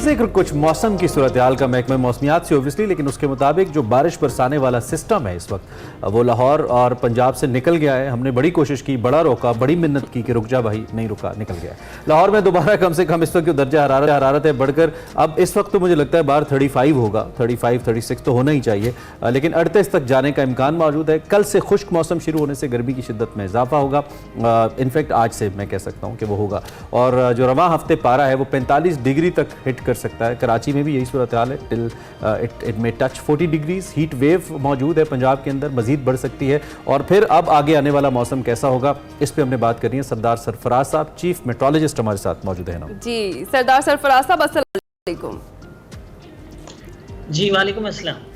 जिक्र कुछ मौसम की सूरत हाल का महकमा मौसमियात से ओबियसली, लेकिन उसके मुताबिक जो बारिश बरसाने वाला सिस्टम है इस वक्त वो लाहौर और पंजाब से निकल गया है। हमने बड़ी कोशिश की, बड़ा रोका, बड़ी मिन्नत की कि रुक जा भाई, नहीं रुका, निकल गया। लाहौर में दोबारा कम से कम इस वक्त जो दर्जा हरारत है बढ़कर अब इस वक्त तो मुझे लगता है बाहर 35 होगा, 35-36 तो होना ही चाहिए, लेकिन 38 तक जाने का इम्कान मौजूद है। कल से खुश्क मौसम शुरू होने से गर्मी की शिद्दत में इजाफा होगा, इनफैक्ट आज से मैं कह सकता हूँ कि वो होगा। और जो रवां हफ्ते पारा है वो 45 डिग्री तक हिट कर सकता है। कराची में भी यही सूरत हाल है, टिल इट में टच 40 डिग्रीज। हीट वेव मौजूद है पंजाब के अंदर, मजीद बढ़ सकती है। और फिर अब आगे आने वाला मौसम कैसा होगा इस पे हमने बात करनी है। सरदार सरफराज साहब चीफ मेट्रोलॉजिस्ट हमारे साथ मौजूद है ना। जी सरदार सरफराज साहब अस्सलाम वालेकुम। जी वालेकुम अस्सलाम।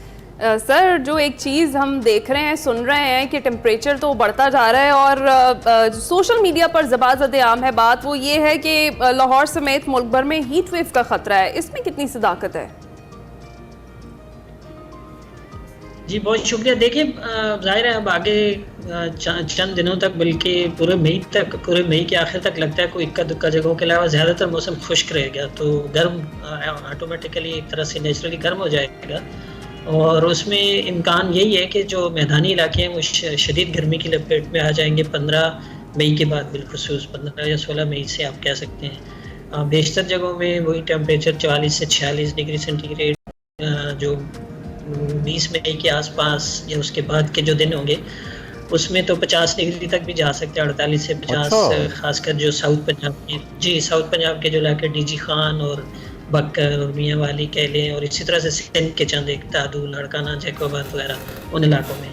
सर जो एक चीज़ हम देख रहे हैं, सुन रहे हैं कि टेम्परेचर तो बढ़ता जा रहा है और सोशल मीडिया पर ज़बाज़त आम है बात, वो ये है कि लाहौर समेत मुल्क भर में हीट वेव का ख़तरा है। इसमें कितनी सदाकत है? जी बहुत शुक्रिया। देखिए ज़ाहिर है अब आगे चंद दिनों तक, बल्कि पूरे मई के आखिर तक लगता है कोई इक्का दुक्का जगहों के अलावा ज़्यादातर मौसम खुश्क रहेगा, तो गर्म ऑटोमेटिकली एक तरह से नेचुरली गर्म हो जाएगा। और उसमें इम्कान यही है कि जो मैदानी इलाके हैं वो शदीद गर्मी की लपेट में आ जाएंगे 15 मई के बाद, बिलखुसूस 15 या 16 मई से आप कह सकते हैं। बेशतर जगहों में वही टेम्परेचर 44 से 46 डिग्री सेंटीग्रेड, जो 20 मई के आसपास या उसके बाद के जो दिन होंगे उसमें तो 50 डिग्री तक भी जा सकते हैं, 48 से 50। खासकर जो साउथ पंजाब के जो इलाके डीजी खान और बक्कर और मियाँ वाली कह लें, और इसी तरह से सिंध के चंद एक दादू, लड़काना, जैकोबाद वगैरह उन इलाकों में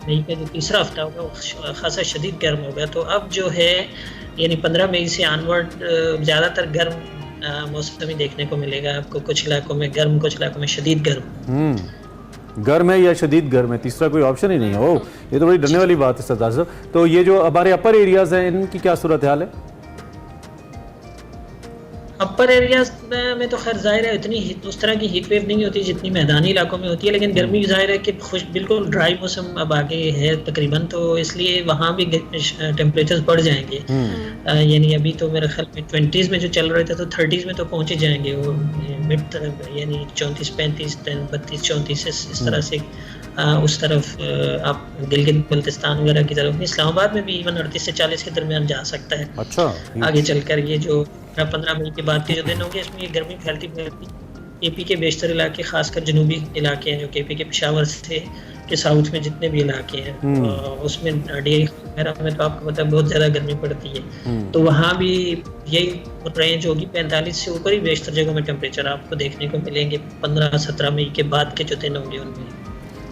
मई का जो तीसरा हफ्ता होगा वो खासा शदीद गर्म होगा। तो अब जो है यानी 15 मई से ऑनवर्ड ज़्यादातर गर्म मौसम ही देखने को मिलेगा आपको। कुछ इलाकों में गर्म, कुछ इलाकों में शदीद गर्म। गर्म है या शदीद गर्म है, तीसरा कोई ऑप्शन ही नहीं है। ओह, ये तो बड़ी डरने वाली बात है सरदार साहब। तो ये जो हमारे अपर एरियाज हैं इनकी क्या सूरत हाल है? अपर एरियाज में तो खैर जाहिर है इतनी उस तरह की हीट वेव नहीं होती जितनी मैदानी इलाकों में होती है, लेकिन गर्मी जाहिर है कि बिल्कुल ड्राई मौसम अब आगे है तकरीबन, तो इसलिए वहाँ भी टेम्परेचर्स बढ़ जाएंगे। यानी अभी तो मेरे ख्याल में 20s में जो चल रहे थे तो 30s में तो पहुँच ही जाएंगे वो मिड, यानी 34-35, 32-34 इस तरह से उस तरफ आप गिलगित बल्तिस्तान वगैरह की तरफ, इस्लामाबाद में भी इवन 38 से 40 के दरमियान जा सकता है। अच्छा, आगे चलकर ये जो 15 मई के बाद के जो दिन होंगे इसमें ये गर्मी फैलती केपी के बेशतर इलाके, खासकर जनूबी इलाके हैं जो केपी के पेशावर से के साउथ में जितने भी इलाके हैं उसमें डेरी वगैरह में तो आपको पता है बहुत ज़्यादा गर्मी पड़ती है, तो वहाँ भी यही रेंज होगी 45 से ऊपर ही बेशतर जगहों में टेम्परेचर आपको देखने को मिलेंगे 15-17 मई के बाद के जो दिन होंगे उनमें।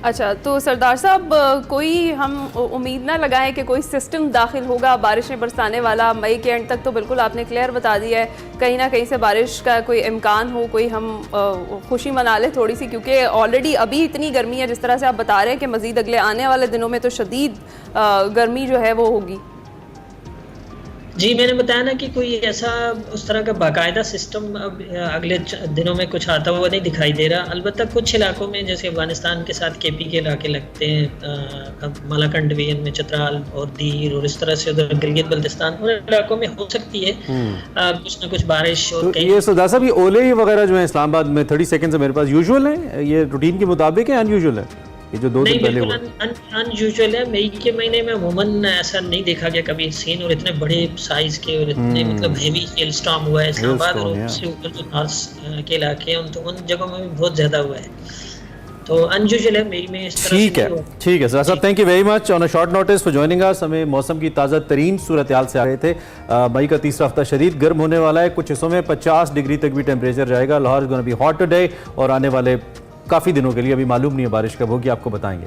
अच्छा, तो सरदार साहब कोई हम उम्मीद ना लगाएं कि कोई सिस्टम दाखिल होगा बारिशें बरसाने वाला मई के एंड तक? तो बिल्कुल आपने क्लियर बता दिया है, कहीं ना कहीं से बारिश का कोई इम्कान हो, कोई हम खुशी मना लें थोड़ी सी, क्योंकि ऑलरेडी अभी इतनी गर्मी है जिस तरह से आप बता रहे हैं कि मज़ीद अगले आने वाले दिनों में तो शदीद गर्मी जो है वो होगी। जी मैंने बताया ना कि कोई ऐसा उस तरह का बाकायदा सिस्टम अब अगले दिनों में कुछ आता हुआ नहीं दिखाई दे रहा। अलबत्ता कुछ इलाकों में जैसे अफगानिस्तान के साथ केपी के इलाके लगते हैं, मलाकंड डिवीजन में चतराल और दीर और इस तरह से उधर गिलगित बल्तिस्तान उन इलाकों में हो सकती है कुछ ना कुछ बारिश। और तो ये सरदार साहब ये ओले वगैरह जो है इस्लामाबाद में 30 सेकंड से मेरे पास यूजुअल है, ये रूटीन के मुताबिक है अनयूजुअल है? ये जो 2 दिन पहले हुआ अनयूजुअल है। मई के महीने में अमूमन ऐसा नहीं देखा गया कभी सीन, और इतने बड़े साइज के और इतने मतलब हेवी हेल स्टॉर्म हुआ है इस्लामाबाद और उससे ऊपर जो नॉर्थ के इलाके हैं तो उन जगहों में भी बहुत ज्यादा हुआ है, तो अनयूजुअल है मई में इस तरह। ठीक है सर साहब, thank you very much on a short notice for joining us. हमें मौसम की ताज़ा तरीन सूरत हाल से आ रहे थे। मई का तीसरा हफ्ता शदीद गर्म होने वाला है, कुछ हिस्सों में 50 डिग्री तक भी टेम्परेचर जाएगा। Lahore is gonna be hot today, और आने वाले काफ़ी दिनों के लिए अभी मालूम नहीं है बारिश कब होगी, आपको बताएंगे।